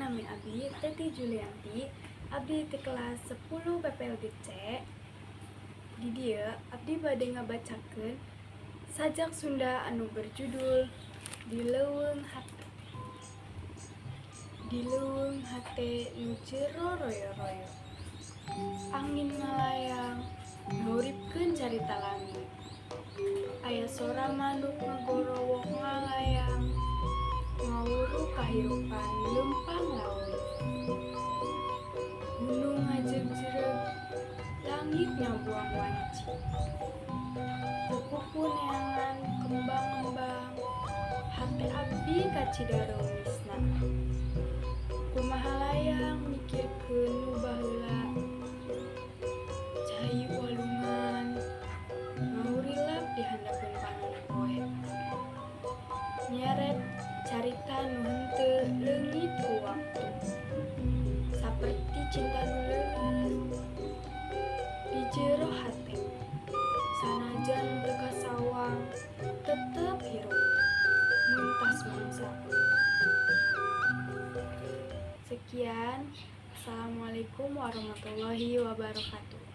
nami Abi Teti Julianti. Abdi di kelas 10 PPLG C. Di dia Abdi bade ngabacakeun sajak Sunda anu berjudul Di Leuweung Hate. Di leuweung hate nu jero royo-royo, angin ngalayang nguripkeun carita langit. Aya sora manuk ngagorowok ngalayang, ngawuru kahirupan leumpang laut. Gunung ngajeg-jereg, langit ngabuang wanci. Pupuh neangan kembang-embang, hate abdi kacidaromisna. Kumaha layang mikirkeun nu baheula, cai walungan ngaurilap di handapeun panonpoe. Nyeret carita nu henteu leungit ku waktu, saperti cinta nu leuleut di jero hate. Sanajan teu kasawang, tetep hirup mun tas mangsa. Sekian, Assalamualaikum warahmatullahi wabarakatuh.